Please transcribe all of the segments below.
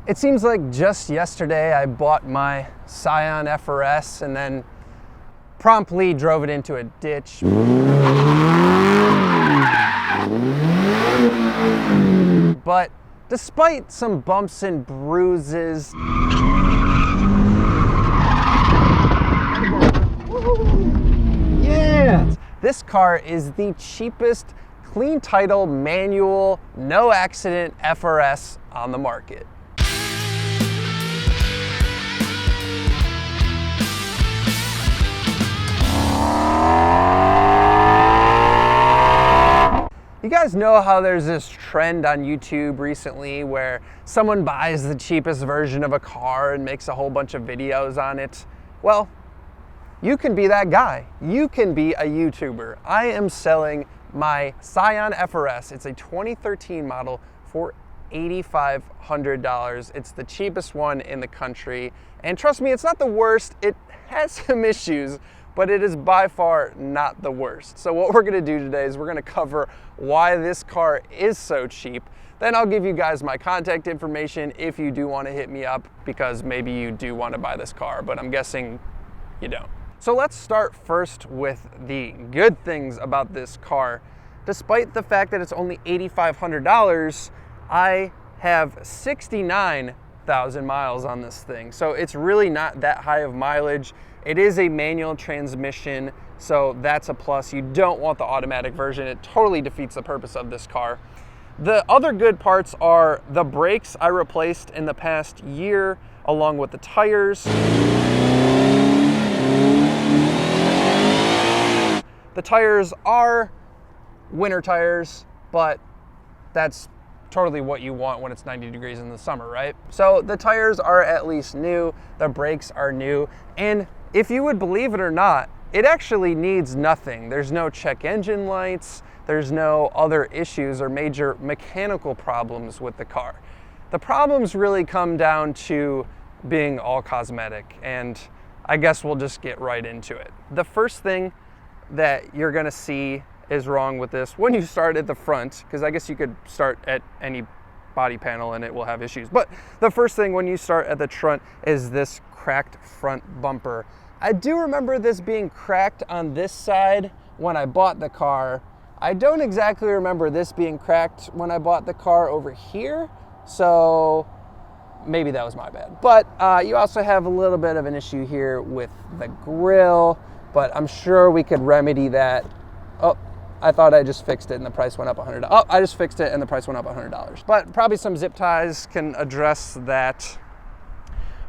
It seems like just yesterday I bought my Scion FRS and then promptly drove it into a ditch. But despite some bumps and bruises, yeah, this car is the cheapest clean title manual, no accident FRS on the market. You guys know how there's this trend on YouTube recently where someone buys the cheapest version of a car and makes a whole bunch of videos on it? Well, you can be that guy. You can be a YouTuber. I am selling my Scion FRS. It's a 2013 model for $8,500. It's the cheapest one in the country. And trust me, it's not the worst. It has some issues, but it is by far not the worst. So what we're gonna do today is we're gonna cover why this car is so cheap. Then I'll give you guys my contact information if you do wanna hit me up, because maybe you do wanna buy this car, but I'm guessing you don't. So let's start first with the good things about this car. Despite the fact that it's only $8,500, I have 69,000 miles on this thing. So it's really not that high of mileage. It is a manual transmission, so that's a plus. You don't want the automatic version. It totally defeats the purpose of this car. The other good parts are the brakes I replaced in the past year, along with the tires. The tires are winter tires, but that's totally what you want when it's 90 degrees in the summer, right? So the tires are at least new, the brakes are new, and if you would believe it or not, it actually needs nothing. There's no check engine lights, there's no other issues or major mechanical problems with the car. The problems really come down to being all cosmetic, and I guess we'll just get right into it. The first thing that you're gonna see is wrong with this when you start at the front, because I guess you could start at any body panel and it will have issues. But the first thing when you start at the front is this cracked front bumper. I do remember this being cracked on this side when I bought the car. I don't exactly remember this being cracked when I bought the car over here, so maybe that was my bad. But you also have a little bit of an issue here with the grille, but I'm sure we could remedy that. Oh, I thought I just fixed it and the price went up $100. Oh, I just fixed it and the price went up $100. But probably some zip ties can address that.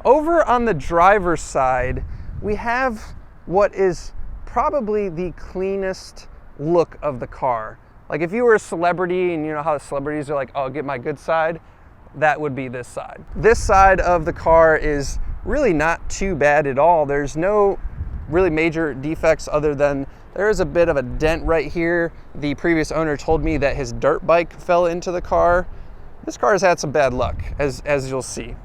Over on the driver's side, we have what is probably the cleanest look of the car. Like if you were a celebrity and you know how the celebrities are like, oh, get my good side, that would be this side. This side of the car is really not too bad at all. There's no really major defects other than there is a bit of a dent right here. The previous owner told me that his dirt bike fell into the car. This car has had some bad luck, as you'll see.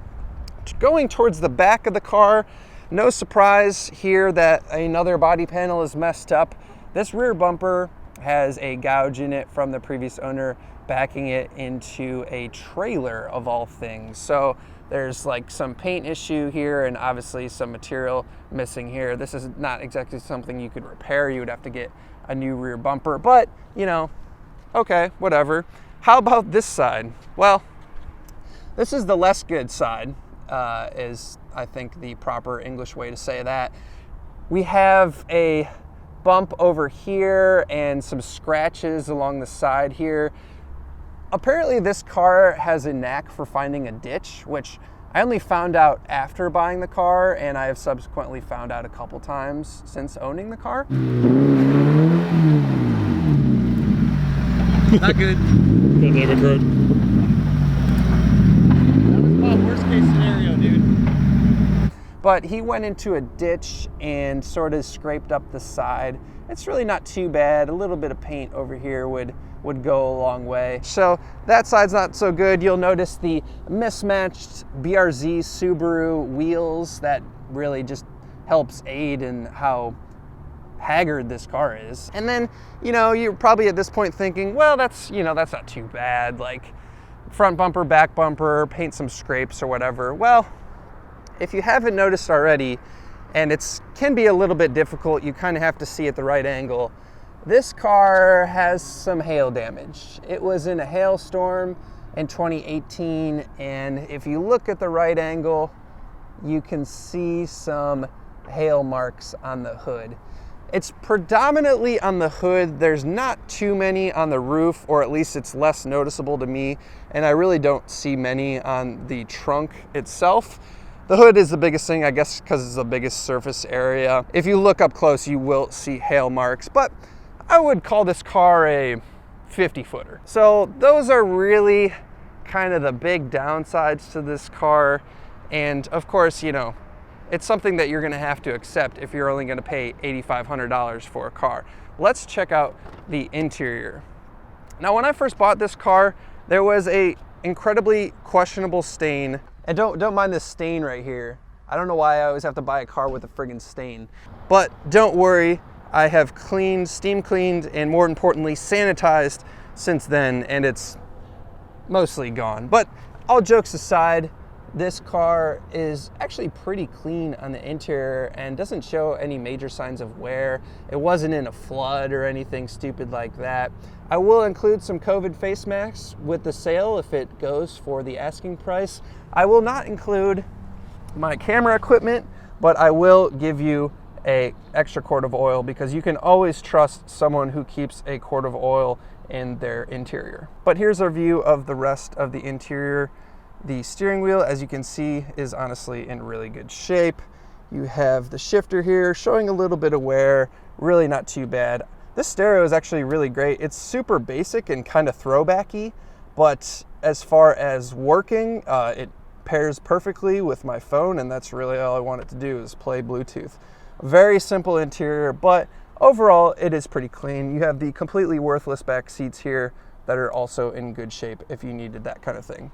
Going towards the back of the car, no surprise here that another body panel is messed up. This rear bumper has a gouge in it from the previous owner backing it into a trailer of all things. So there's like some paint issue here and obviously some material missing here. This is not exactly something you could repair. You would have to get a new rear bumper, but you know, okay, whatever. How about this side? Well, this is the less good side, is I think the proper English way to say that. We have a bump over here and some scratches along the side here. Apparently this car has a knack for finding a ditch, which I only found out after buying the car, and I have subsequently found out a couple times since owning the car. Not good. Good, never good. That was my worst case scenario, dude. But he went into a ditch and sort of scraped up the side. It's really not too bad. A little bit of paint over here would go a long way. So that side's not so good. You'll notice the mismatched BRZ Subaru wheels. That really just helps aid in how haggard this car is. And then, you know, you're probably at this point thinking, well, that's not too bad. Like front bumper, back bumper, paint some scrapes or whatever. Well, if you haven't noticed already, and it can be a little bit difficult, you kind of have to see at the right angle, this car has some hail damage. It was in a hailstorm in 2018, and if you look at the right angle, you can see some hail marks on the hood. It's predominantly on the hood. There's not too many on the roof, or at least it's less noticeable to me, and I really don't see many on the trunk itself. The hood is the biggest thing, I guess, because it's the biggest surface area. If you look up close, you will see hail marks, but I would call this car a 50-footer. So those are really kind of the big downsides to this car. And of course, you know, it's something that you're gonna have to accept if you're only gonna pay $8,500 for a car. Let's check out the interior. Now, when I first bought this car, there was a incredibly questionable stain. And don't mind this stain right here. I don't know why I always have to buy a car with a friggin' stain. But don't worry, I have cleaned, steam cleaned, and more importantly, sanitized since then, and it's mostly gone. But all jokes aside, this car is actually pretty clean on the interior and doesn't show any major signs of wear. It wasn't in a flood or anything stupid like that. I will include some COVID face masks with the sale if it goes for the asking price. I will not include my camera equipment, but I will give you an extra quart of oil, because you can always trust someone who keeps a quart of oil in their interior. But here's our view of the rest of the interior. The steering wheel, as you can see, is honestly in really good shape. You have the shifter here showing a little bit of wear, really not too bad. This stereo is actually really great. It's super basic and kind of throwbacky, but as far as working, it pairs perfectly with my phone, and that's really all I want it to do, is play Bluetooth. Very simple interior, but overall it is pretty clean. You have the completely worthless back seats here that are also in good shape if you needed that kind of thing.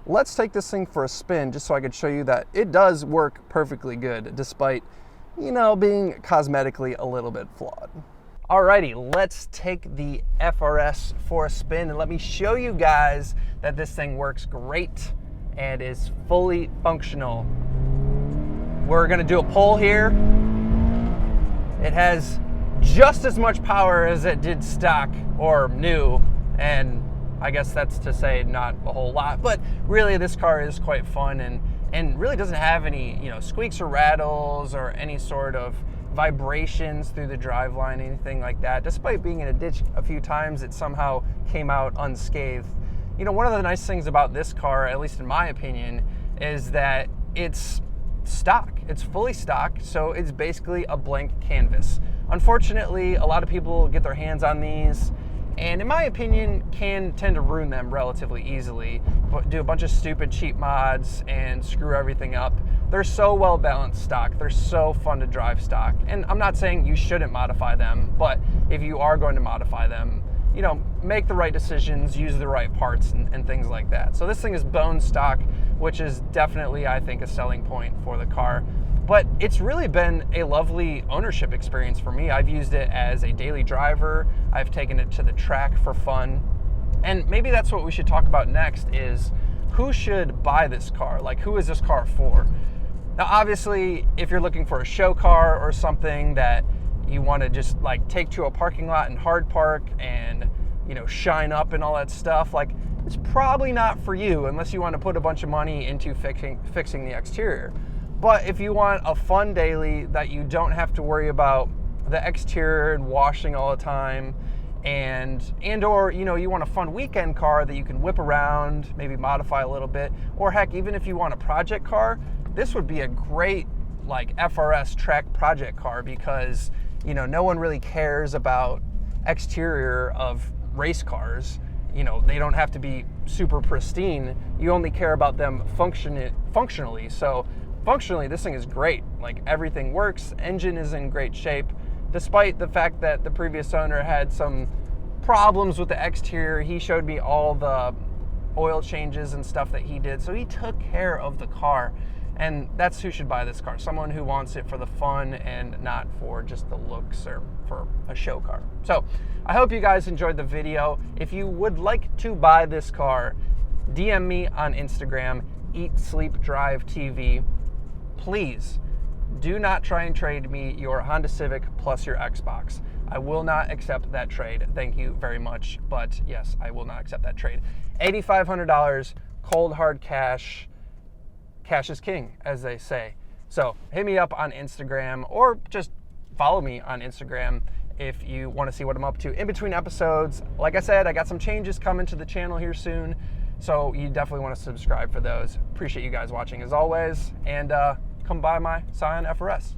Let's take this thing for a spin just so I could show you that it does work perfectly good, despite, you know, being cosmetically a little bit flawed. Alrighty, let's take the FRS for a spin and let me show you guys that this thing works great and is fully functional. We're gonna do a pull here. It has just as much power as it did stock or new, and I guess that's to say not a whole lot, but really this car is quite fun and really doesn't have any, you know, squeaks or rattles or any sort of vibrations through the driveline, anything like that. Despite being in a ditch a few times, it somehow came out unscathed. You know, one of the nice things about this car, at least in my opinion, is that it's stock. It's fully stock, so it's basically a blank canvas. Unfortunately, a lot of people get their hands on these, and in my opinion, can tend to ruin them relatively easily, but do a bunch of stupid cheap mods and screw everything up. They're so well balanced stock. They're so fun to drive stock. And I'm not saying you shouldn't modify them, but if you are going to modify them, you know, make the right decisions, use the right parts and things like that. So this thing is bone stock, which is definitely, I think, a selling point for the car. But it's really been a lovely ownership experience for me. I've used it as a daily driver. I've taken it to the track for fun. And maybe that's what we should talk about next, is who should buy this car? Like, who is this car for? Now, obviously, if you're looking for a show car or something that you want to just like take to a parking lot and hard park and, you know, shine up and all that stuff, like, it's probably not for you unless you want to put a bunch of money into fixing the exterior. But if you want a fun daily that you don't have to worry about the exterior and washing all the time, and or, you know, you want a fun weekend car that you can whip around, maybe modify a little bit, or heck, even if you want a project car, this would be a great like FRS track project car, because, you know, no one really cares about exterior of race cars. You know, they don't have to be super pristine. You only care about them functionally. So functionally, this thing is great. Like, everything works. Engine is in great shape, despite the fact that the previous owner had some problems with the exterior. He showed me all the oil changes and stuff that he did. So he took care of the car. And that's who should buy this car. Someone who wants it for the fun and not for just the looks or for a show car. So I hope you guys enjoyed the video. If you would like to buy this car, DM me on Instagram, EatSleepDrive TV. Please do not try and trade me your Honda Civic plus your Xbox. I will not accept that trade. Thank you very much, but yes, I will not accept that trade. $8,500, cold hard cash. Cash is king, as they say. So hit me up on Instagram or just follow me on Instagram if you want to see what I'm up to in between episodes. Like I said, I got some changes coming to the channel here soon, so you definitely want to subscribe for those. Appreciate you guys watching as always, and come by my Scion FRS.